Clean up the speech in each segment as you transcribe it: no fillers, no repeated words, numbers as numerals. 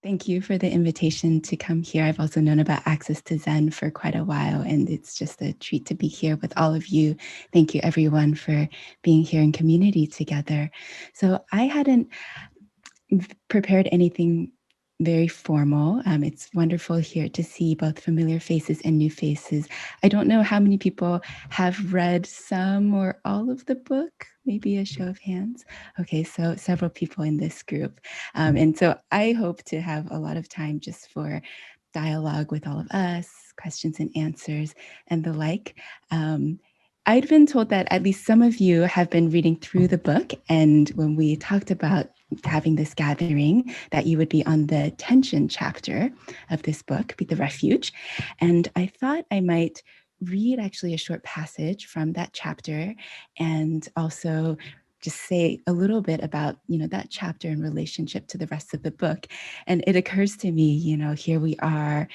Thank you for the invitation to come here. I've also known about Access to Zen for quite a while, and it's just a treat to be here with all of you. Thank you, everyone, for being here in community together. So I hadn't prepared anything very formal. It's wonderful here to see both familiar faces and new faces. I don't know how many people have read some or all of the book, maybe a show of hands. Okay, so several people in this group. And so I hope to have a lot of time just for dialogue with all of us, questions and answers, and the like. I'd been told that at least some of you have been reading through the book, and when we talked about having this gathering, that you would be on the tension chapter of this book, be the Refuge. And I thought I might read actually a short passage from that chapter and also just say a little bit about, that chapter in relationship to the rest of the book. And it occurs to me, here we are,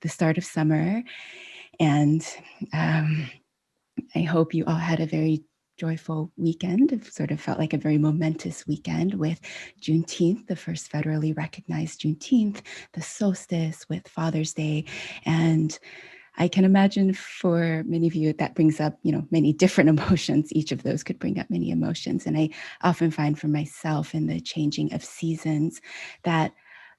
the start of summer, and I hope you all had a very joyful weekend. It sort of felt like a very momentous weekend with Juneteenth, the first federally recognized Juneteenth, the solstice with Father's Day. And I can imagine for many of you that brings up, many different emotions. Each of those could bring up many emotions. And I often find for myself in the changing of seasons that,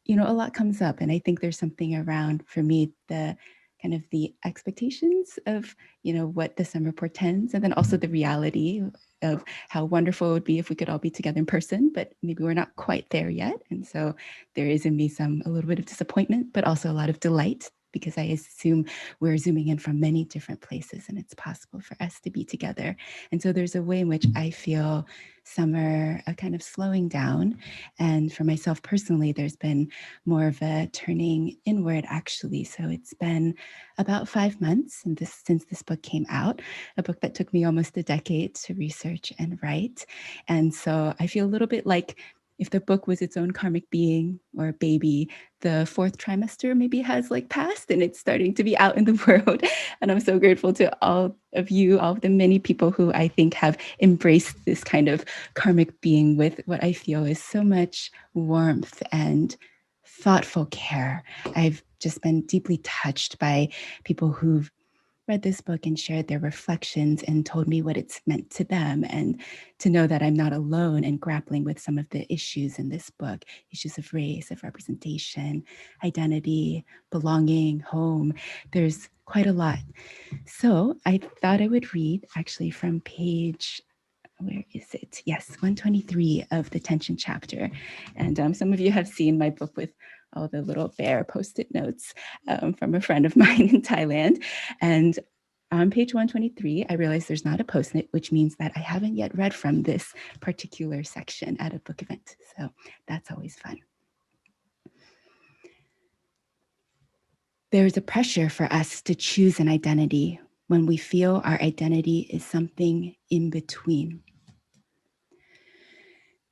a lot comes up. And I think there's something around, for me, the kind of the expectations of, what the summer portends, and then also the reality of how wonderful it would be if we could all be together in person, but maybe we're not quite there yet. And so there is in me a little bit of disappointment, but also a lot of delight, because I assume we're zooming in from many different places and it's possible for us to be together. And so there's a way in which I feel summer kind of slowing down. And for myself personally, there's been more of a turning inward, actually. So it's been about 5 months since this book came out, a book that took me almost a decade to research and write. And so I feel a little bit like if the book was its own karmic being or baby, the fourth trimester maybe has passed and it's starting to be out in the world. And I'm so grateful to all of you, all of the many people who I think have embraced this kind of karmic being with what I feel is so much warmth and thoughtful care. I've just been deeply touched by people who've read this book and shared their reflections and told me what it's meant to them, and to know that I'm not alone in grappling with some of the issues in this book, issues of race, of representation, identity, belonging, home. There's quite a lot. So I thought I would read actually from page, where is it? Yes, 123 of the tension chapter. And some of you have seen my book with all the little bear post-it notes from a friend of mine in Thailand. And on page 123, I realized there's not a post-it, which means that I haven't yet read from this particular section at a book event. So that's always fun. There is a pressure for us to choose an identity when we feel our identity is something in between.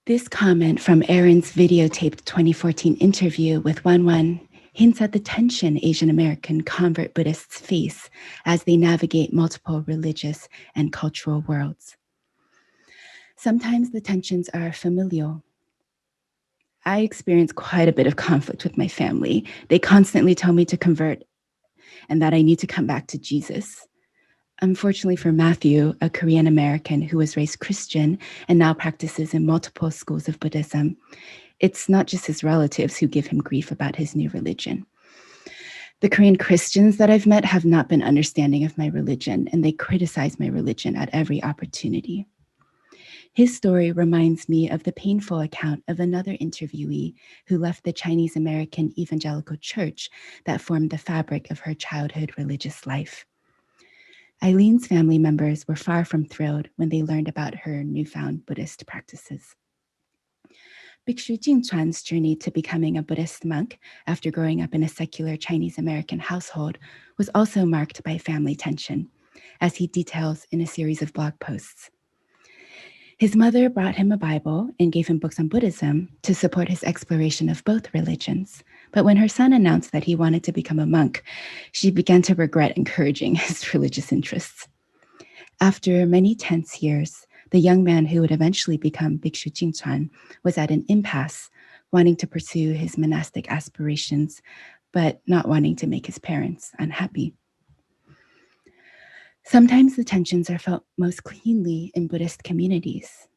This comment from Aaron's videotaped 2014 interview with Wan hints at the tension Asian American convert Buddhists face as they navigate multiple religious and cultural worlds. Sometimes the tensions are familial. I experience quite a bit of conflict with my family. They constantly tell me to convert and that I need to come back to Jesus. Unfortunately for Matthew, a Korean American who was raised Christian and now practices in multiple schools of Buddhism, it's not just his relatives who give him grief about his new religion. The Korean Christians that I've met have not been understanding of my religion, and they criticize my religion at every opportunity. His story reminds me of the painful account of another interviewee who left the Chinese American evangelical church that formed the fabric of her childhood religious life. Eileen's family members were far from thrilled when they learned about her newfound Buddhist practices. Bhikshu Jingchuan's journey to becoming a Buddhist monk after growing up in a secular Chinese American household was also marked by family tension, as he details in a series of blog posts. His mother brought him a Bible and gave him books on Buddhism to support his exploration of both religions. But when her son announced that he wanted to become a monk, she began to regret encouraging his religious interests. After many tense years, the young man who would eventually become Bhikshu Jingchuan was at an impasse wanting to pursue his monastic aspirations, but not wanting to make his parents unhappy. Sometimes the tensions are felt most keenly in Buddhist communities.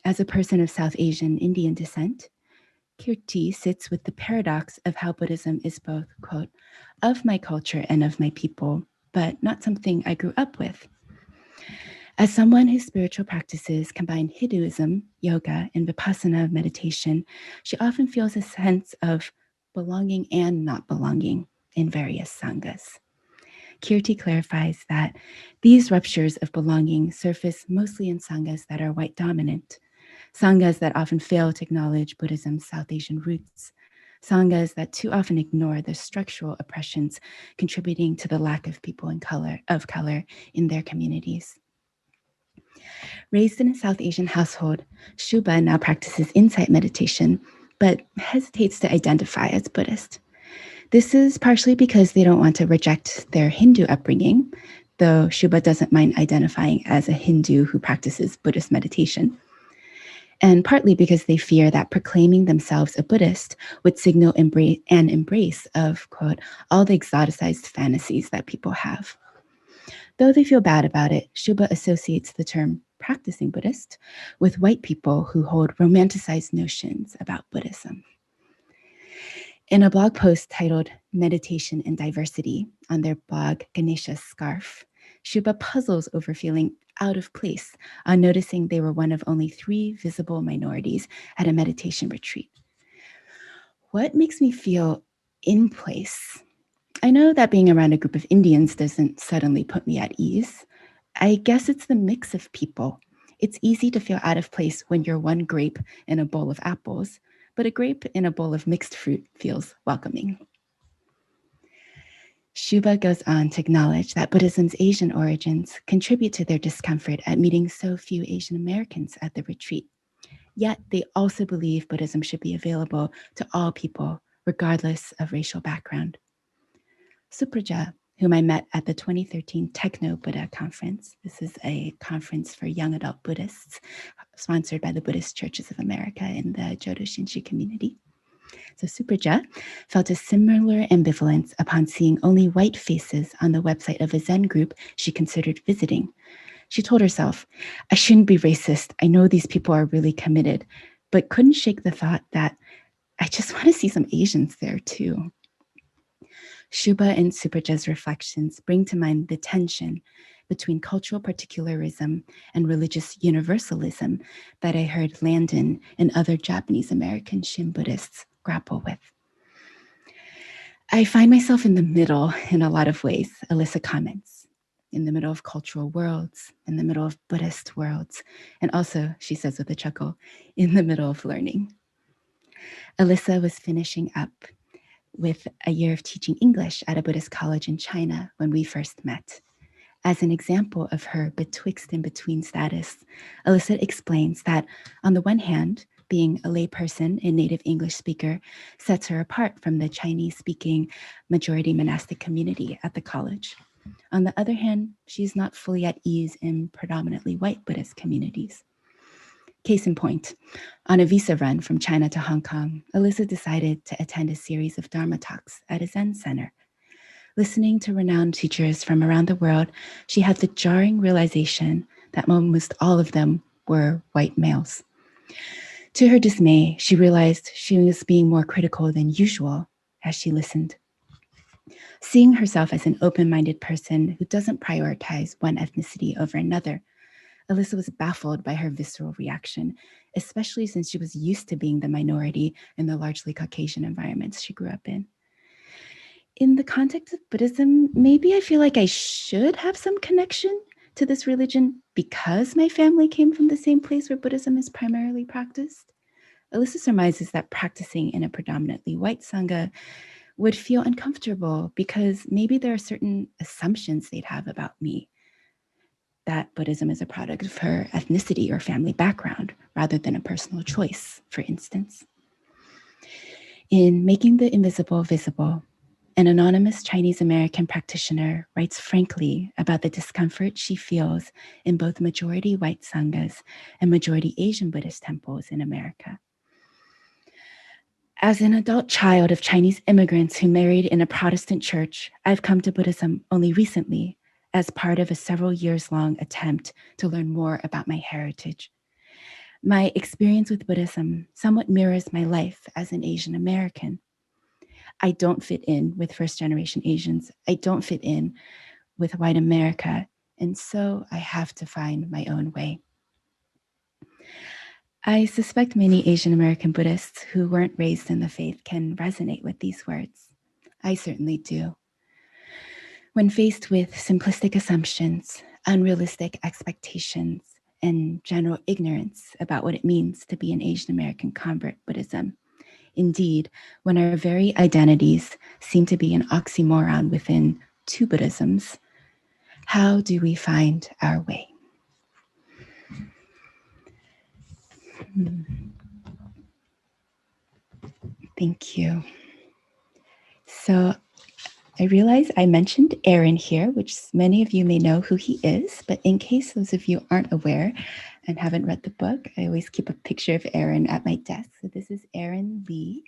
As a person of South Asian Indian descent, Keiryū sits with the paradox of how Buddhism is both, quote, of my culture and of my people, but not something I grew up with. As someone whose spiritual practices combine Hinduism, yoga, and Vipassana meditation, she often feels a sense of belonging and not belonging in various sanghas. Keiryū clarifies that these ruptures of belonging surface mostly in sanghas that are white dominant, sanghas that often fail to acknowledge Buddhism's South Asian roots, sanghas that too often ignore the structural oppressions contributing to the lack of people of color in their communities. Raised in a South Asian household, Shuba now practices insight meditation, but hesitates to identify as Buddhist. This is partially because they don't want to reject their Hindu upbringing, though Shuba doesn't mind identifying as a Hindu who practices Buddhist meditation, and partly because they fear that proclaiming themselves a Buddhist would signal an embrace of, quote, all the exoticized fantasies that people have. Though they feel bad about it, Shuba associates the term practicing Buddhist with white people who hold romanticized notions about Buddhism. In a blog post titled Meditation and Diversity on their blog Ganesha's Scarf, Shuba puzzles over feeling out of place on noticing they were one of only 3 visible minorities at a meditation retreat. What makes me feel in place? I know that being around a group of Indians doesn't suddenly put me at ease. I guess it's the mix of people. It's easy to feel out of place when you're one grape in a bowl of apples, but a grape in a bowl of mixed fruit feels welcoming. Shuba goes on to acknowledge that Buddhism's Asian origins contribute to their discomfort at meeting so few Asian Americans at the retreat. Yet they also believe Buddhism should be available to all people, regardless of racial background. Supraja, whom I met at the 2013 Techno Buddha Conference. This is a conference for young adult Buddhists sponsored by the Buddhist Churches of America in the Jodo Shinshu community. So Supraja felt a similar ambivalence upon seeing only white faces on the website of a Zen group she considered visiting. She told herself, I shouldn't be racist. I know these people are really committed, but couldn't shake the thought that I just want to see some Asians there too. Shuba and Supraja's reflections bring to mind the tension between cultural particularism and religious universalism that I heard Liēn and other Japanese American Shin Buddhists grapple with. I find myself in the middle in a lot of ways, Alyssa comments, in the middle of cultural worlds, in the middle of Buddhist worlds, and also, she says with a chuckle, in the middle of learning. Alyssa was finishing up with a year of teaching English at a Buddhist college in China when we first met. As an example of her betwixt and between status, Alyssa explains that on the one hand, being a layperson and native English speaker sets her apart from the Chinese-speaking majority monastic community at the college. On the other hand, she's not fully at ease in predominantly white Buddhist communities. Case in point, on a visa run from China to Hong Kong, Alyssa decided to attend a series of Dharma talks at a Zen center. Listening to renowned teachers from around the world, she had the jarring realization that almost all of them were white males. To her dismay, she realized she was being more critical than usual as she listened. Seeing herself as an open-minded person who doesn't prioritize one ethnicity over another, Alyssa was baffled by her visceral reaction, especially since she was used to being the minority in the largely Caucasian environments she grew up in. In the context of Buddhism, maybe I feel like I should have some connection to this religion because my family came from the same place where Buddhism is primarily practiced. Alyssa surmises that practicing in a predominantly white sangha would feel uncomfortable because maybe there are certain assumptions they'd have about me, that Buddhism is a product of her ethnicity or family background rather than a personal choice, for instance. In Making the Invisible Visible, an anonymous Chinese American practitioner writes frankly about the discomfort she feels in both majority white sanghas and majority Asian Buddhist temples in America. As an adult child of Chinese immigrants who married in a Protestant church, I've come to Buddhism only recently as part of a several years long attempt to learn more about my heritage. My experience with Buddhism somewhat mirrors my life as an Asian American. I don't fit in with first generation Asians. I don't fit in with white America. And so I have to find my own way. I suspect many Asian American Buddhists who weren't raised in the faith can resonate with these words. I certainly do. When faced with simplistic assumptions, unrealistic expectations, and general ignorance about what it means to be an Asian American convert Buddhism, indeed, when our very identities seem to be an oxymoron within two Buddhisms, how do we find our way? Thank you. So I realize I mentioned Aaron here, which many of you may know who he is, but in case those of you aren't aware and haven't read the book, I always keep a picture of Aaron at my desk. So this is Aaron Lee.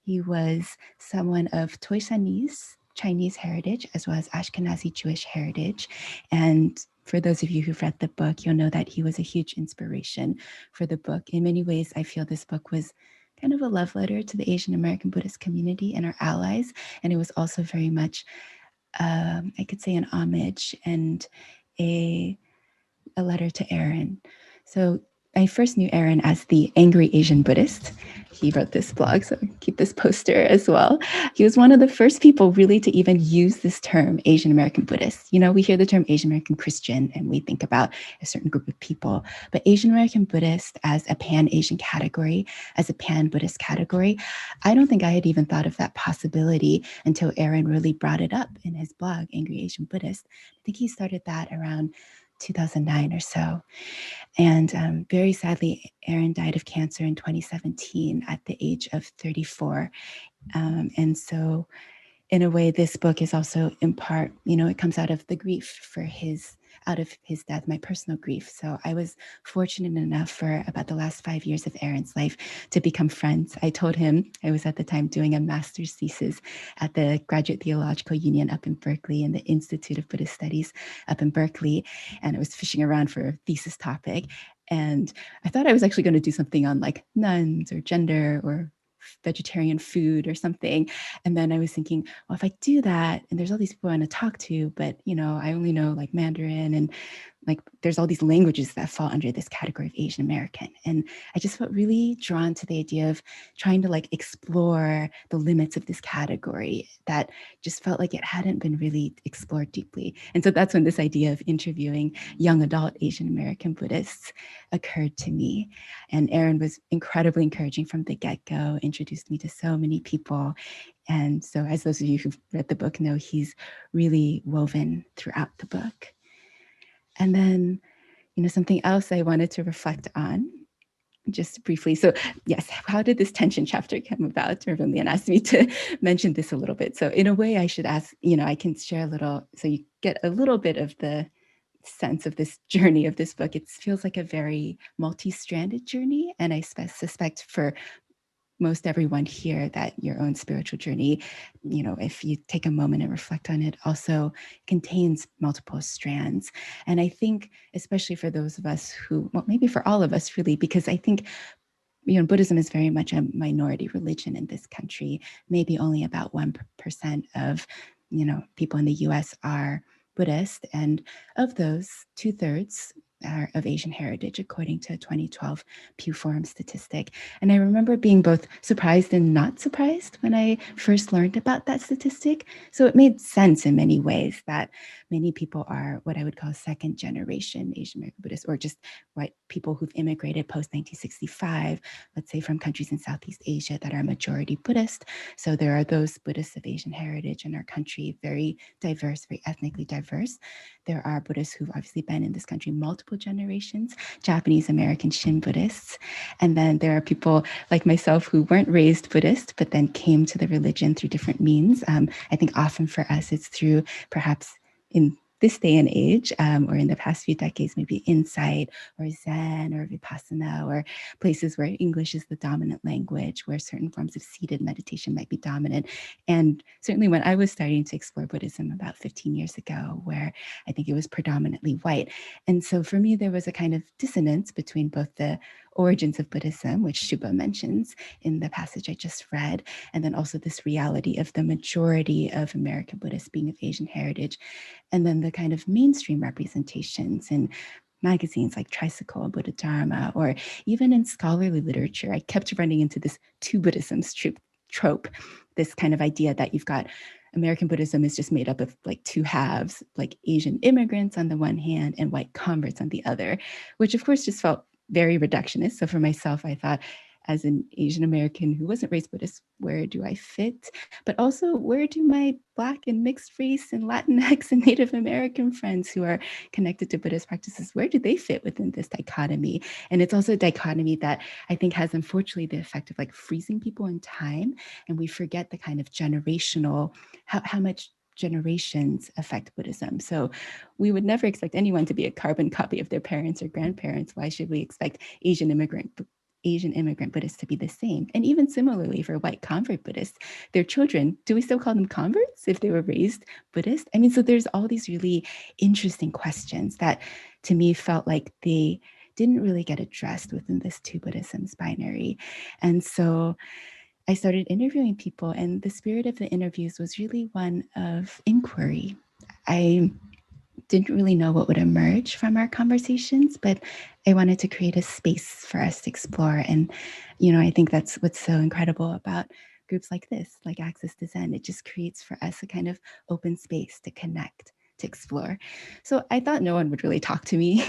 He was someone of Toisanese Chinese heritage as well as Ashkenazi Jewish heritage. And for those of you who've read the book, you'll know that he was a huge inspiration for the book. In many ways, I feel this book was kind of a love letter to the Asian American Buddhist community and our allies. And it was also very much, I could say, an homage and a letter to Aaron. So I first knew Aaron as the Angry Asian Buddhist. He wrote this blog, so keep this poster as well. He was one of the first people really to even use this term, Asian American Buddhist. You know, we hear the term Asian American Christian and we think about a certain group of people, but Asian American Buddhist as a pan-Asian category, as a pan-Buddhist category, I don't think I had even thought of that possibility until Aaron really brought it up in his blog, Angry Asian Buddhist. I think he started that around 2009 or so. And very sadly, Aaron died of cancer in 2017 at the age of 34. And so in a way, this book is also in part, you know, it comes out of the grief out of his death, my personal grief. So I was fortunate enough for about the last 5 years of Aaron's life to become friends. I told him I was at the time doing a master's thesis at the Graduate Theological Union up in Berkeley and the Institute of Buddhist Studies up in Berkeley. And I was fishing around for a thesis topic. And I thought I was actually going to do something on like nuns or gender or vegetarian food or something. And then I was thinking, well, if I do that, and there's all these people I want to talk to, but you know, I only know like Mandarin and like there's all these languages that fall under this category of Asian American. And I just felt really drawn to the idea of trying to like explore the limits of this category that just felt like it hadn't been really explored deeply. And so that's when this idea of interviewing young adult Asian American Buddhists occurred to me. And Aaron was incredibly encouraging from the get-go, introduced me to so many people. And so as those of you who've read the book know, he's really woven throughout the book. And then, you know, something else I wanted to reflect on just briefly. So yes, how did this tension chapter come about? Reverend Lien asked me to mention this a little bit. So in a way I should ask, you know, I can share a little, so you get a little bit of the sense of this journey of this book. It feels like a very multi-stranded journey. And I suspect for most everyone here that your own spiritual journey, you know, if you take a moment and reflect on it, also contains multiple strands. And I think, especially for those of us who, well, maybe for all of us really, because I think, you know, Buddhism is very much a minority religion in this country. Maybe only about 1% of, you know, people in the US are Buddhist. And of those, 2/3 are of Asian heritage, according to a 2012 Pew Forum statistic. And I remember being both surprised and not surprised when I first learned about that statistic. So it made sense in many ways that many people are what I would call second generation Asian American Buddhists, or just white people who've immigrated post 1965, let's say from countries in Southeast Asia that are majority Buddhist. So there are those Buddhists of Asian heritage in our country, very diverse, very ethnically diverse. There are Buddhists who've obviously been in this country multiple generations, Japanese American Shin Buddhists. And then there are people like myself who weren't raised Buddhist, but then came to the religion through different means. I think often for us, it's through perhaps in this day and age, or in the past few decades, maybe insight or Zen or Vipassana, or places where English is the dominant language, where certain forms of seated meditation might be dominant. And certainly when I was starting to explore Buddhism about 15 years ago, where I think it was predominantly white. And so for me, there was a kind of dissonance between both the origins of Buddhism, which Shuba mentions in the passage I just read, and then also this reality of the majority of American Buddhists being of Asian heritage, and then the kind of mainstream representations in magazines like Tricycle, Buddha Dharma, or even in scholarly literature. I kept running into this two Buddhisms trope, this kind of idea that you've got American Buddhism is just made up of like two halves, like Asian immigrants on the one hand and white converts on the other, which of course just felt very reductionist. So for myself, I thought, as an Asian American who wasn't raised Buddhist, where do I fit? But also, where do my Black and mixed race and Latinx and Native American friends who are connected to Buddhist practices, where do they fit within this dichotomy? And it's also a dichotomy that I think has, unfortunately, the effect of like freezing people in time. And we forget the kind of generational, how much generations affect Buddhism. So we would never expect anyone to be a carbon copy of their parents or grandparents. Why should we expect Asian immigrant Buddhists to be the same? And even similarly for white convert Buddhists, their children, do we still call them converts if they were raised Buddhist? I mean, so there's all these really interesting questions that to me felt like they didn't really get addressed within this two Buddhisms binary. And so I started interviewing people, and the spirit of the interviews was really one of inquiry. I didn't really know what would emerge from our conversations, but I wanted to create a space for us to explore. And, I think that's what's so incredible about groups like this, like Access to Zen. It just creates for us a kind of open space to connect, to explore. So I thought no one would really talk to me,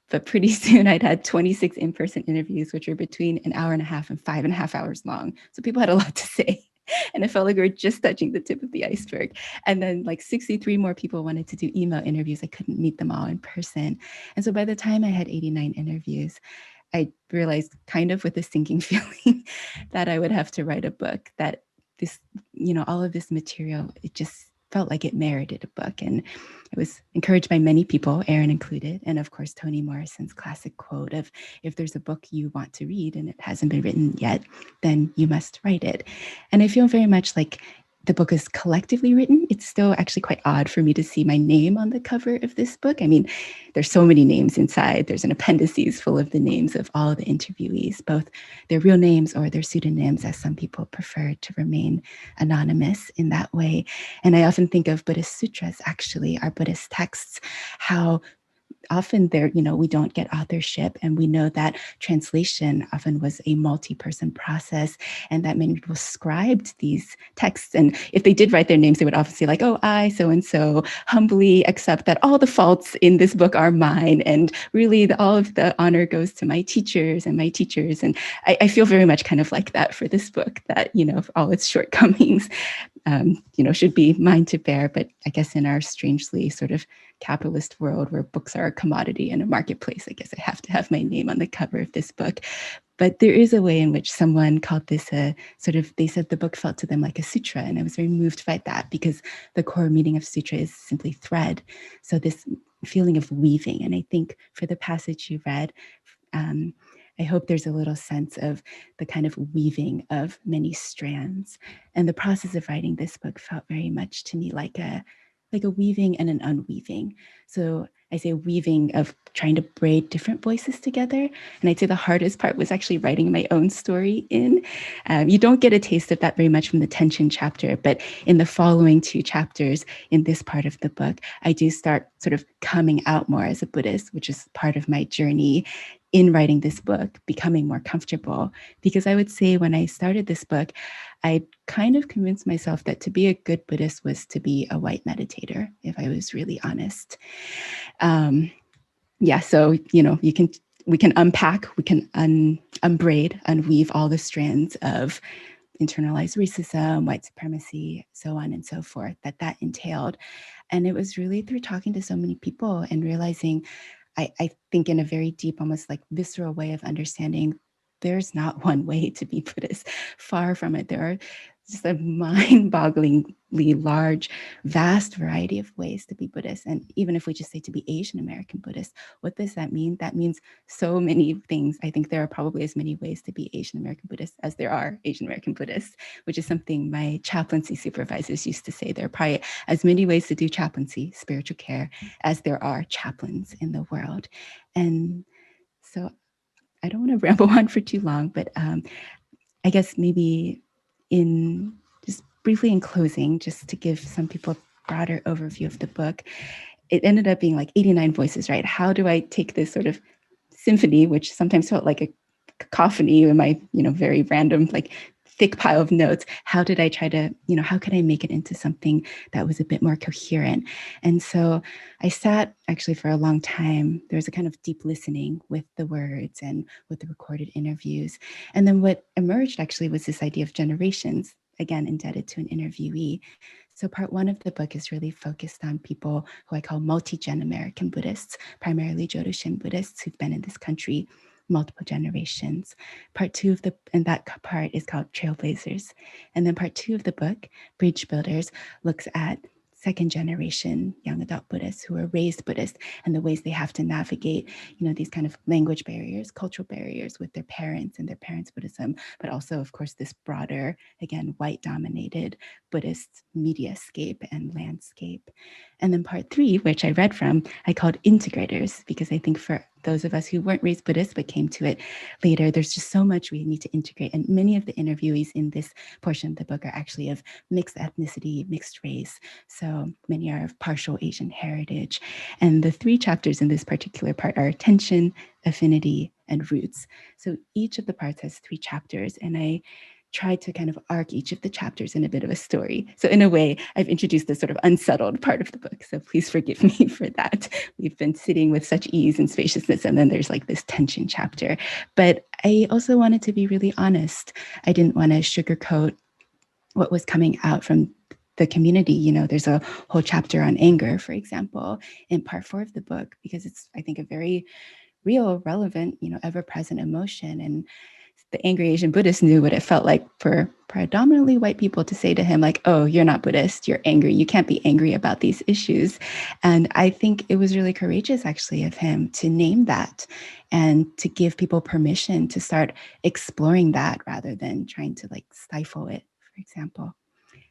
but pretty soon I'd had 26 in-person interviews, which were between an hour and a half and 5.5 hours long. So people had a lot to say. And it felt like we were just touching the tip of the iceberg. And then like 63 more people wanted to do email interviews. I couldn't meet them all in person. And so by the time I had 89 interviews, I realized, kind of with a sinking feeling, that I would have to write a book, that this, all of this material, it just felt like it merited a book. And I was encouraged by many people, Aaron included, and of course, Toni Morrison's classic quote of, if there's a book you want to read and it hasn't been written yet, then you must write it. And I feel very much like the book is collectively written. It's still actually quite odd for me to see my name on the cover of this book. I mean, there's so many names inside. There's an appendices full of the names of all the interviewees, both their real names or their pseudonyms, as some people prefer to remain anonymous in that way. And I often think of Buddhist sutras, actually, our Buddhist texts, how often we don't get authorship, and we know that translation often was a multi-person process, and that many people scribed these texts. And if they did write their names, they would often say like, oh, I so-and-so humbly accept that all the faults in this book are mine, and really all of the honor goes to my teachers and my teachers. And I feel very much kind of like that for this book, that, all its shortcomings, should be mine to bear. But I guess in our strangely sort of capitalist world where books are a commodity in a marketplace, I guess I have to have my name on the cover of this book. But there is a way in which someone called this they said the book felt to them like a sutra. And I was very moved by that, because the core meaning of sutra is simply thread. So this feeling of weaving. And I think for the passage you read, I hope there's a little sense of the kind of weaving of many strands. And the process of writing this book felt very much to me like a weaving and an unweaving. So I say weaving of trying to braid different voices together. And I'd say the hardest part was actually writing my own story in. You don't get a taste of that very much from the tension chapter, but in the following two chapters in this part of the book, I do start sort of coming out more as a Buddhist, which is part of my journey in writing this book, becoming more comfortable. Because I would say when I started this book, I kind of convinced myself that to be a good Buddhist was to be a white meditator, if I was really honest. So, we can unpack, we can unbraid, unweave all the strands of internalized racism, white supremacy, so on and so forth, that entailed. And it was really through talking to so many people and realizing, I think in a very deep, almost like visceral way of understanding, there's not one way to be Buddhist. Far from it. There are just a mind-boggling large, vast variety of ways to be Buddhist. And even if we just say to be Asian American Buddhist, what does that mean? That means so many things. I think there are probably as many ways to be Asian American Buddhist as there are Asian American Buddhists, which is something my chaplaincy supervisors used to say. There are probably as many ways to do chaplaincy, spiritual care, as there are chaplains in the world. And so I don't want to ramble on for too long, but I guess maybe in just briefly in closing, just to give some people a broader overview of the book, it ended up being like 89 voices, right? How do I take this sort of symphony, which sometimes felt like a cacophony in my, very random, like thick pile of notes? How did I try to, how could I make it into something that was a bit more coherent? And so I sat actually for a long time. There was a kind of deep listening with the words and with the recorded interviews. And then what emerged actually was this idea of generations, again, indebted to an interviewee. So part one of the book is really focused on people who I call multi-gen American Buddhists, primarily Jodoshin Buddhists who've been in this country multiple generations. Part two of that part is called Trailblazers. And then part two of the book, Bridge Builders, looks at second generation young adult Buddhists who are raised Buddhists and the ways they have to navigate, these kind of language barriers, cultural barriers with their parents and their parents' Buddhism, but also, of course, this broader, again, white dominated Buddhist mediascape and landscape. And then part three, which I read from, I called Integrators, because I think for those of us who weren't raised Buddhist but came to it later, there's just so much we need to integrate. And many of the interviewees in this portion of the book are actually of mixed ethnicity, mixed race. So many are of partial Asian heritage. And the three chapters in this particular part are attention, affinity, and roots. So each of the parts has three chapters, and I tried to kind of arc each of the chapters in a bit of a story. So in a way, I've introduced this sort of unsettled part of the book. So please forgive me for that. We've been sitting with such ease and spaciousness, and then there's like this tension chapter. But I also wanted to be really honest. I didn't want to sugarcoat what was coming out from the community. There's a whole chapter on anger, for example, in part four of the book, because it's, I think, a very real, relevant, ever-present emotion. And the angry Asian Buddhist knew what it felt like for predominantly white people to say to him, like, oh, you're not Buddhist, you're angry. You can't be angry about these issues. And I think it was really courageous, actually, of him to name that and to give people permission to start exploring that rather than trying to like stifle it, for example.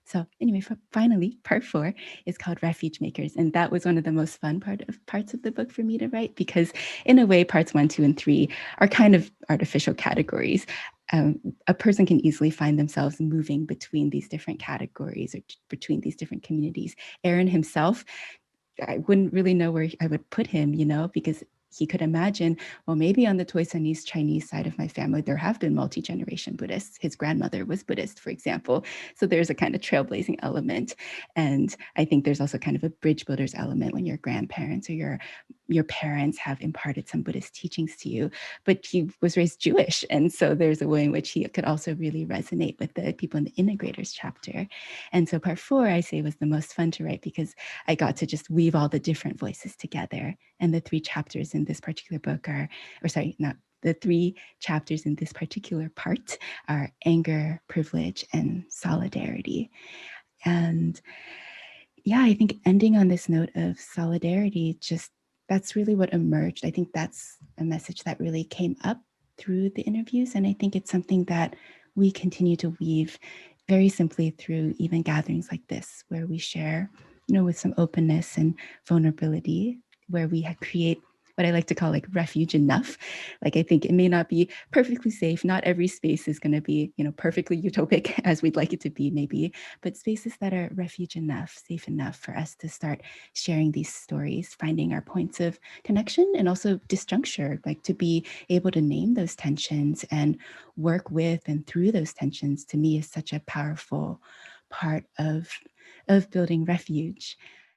So anyway, finally, part four is called Refuge Makers. And that was one of the most fun parts of the book for me to write, because in a way, parts 1, 2, and 3 are kind of artificial categories. A person can easily find themselves moving between these different categories or between these different communities. Aaron himself, I wouldn't really know where I would put him, because he could imagine, well, maybe on the Toisanese Chinese side of my family, there have been multi-generation Buddhists. His grandmother was Buddhist, for example. So there's a kind of trailblazing element. And I think there's also kind of a bridge builders element when your grandparents or your parents have imparted some Buddhist teachings to you, but he was raised Jewish. And so there's a way in which he could also really resonate with the people in the integrators chapter. And so part four, I say, was the most fun to write because I got to just weave all the different voices together. And the three chapters in this particular book the three chapters in this particular part are anger, privilege, and solidarity. And yeah, I think ending on this note of solidarity, that's really what emerged. I think that's a message that really came up through the interviews. And I think it's something that we continue to weave very simply through even gatherings like this, where we share, with some openness and vulnerability, where we create what I like to call like refuge enough. Like, I think it may not be perfectly safe. Not every space is going to be, perfectly utopic as we'd like it to be, maybe, but spaces that are refuge enough, safe enough for us to start sharing these stories, finding our points of connection and also disjuncture, like to be able to name those tensions and work with and through those tensions, to me, is such a powerful part of building refuge.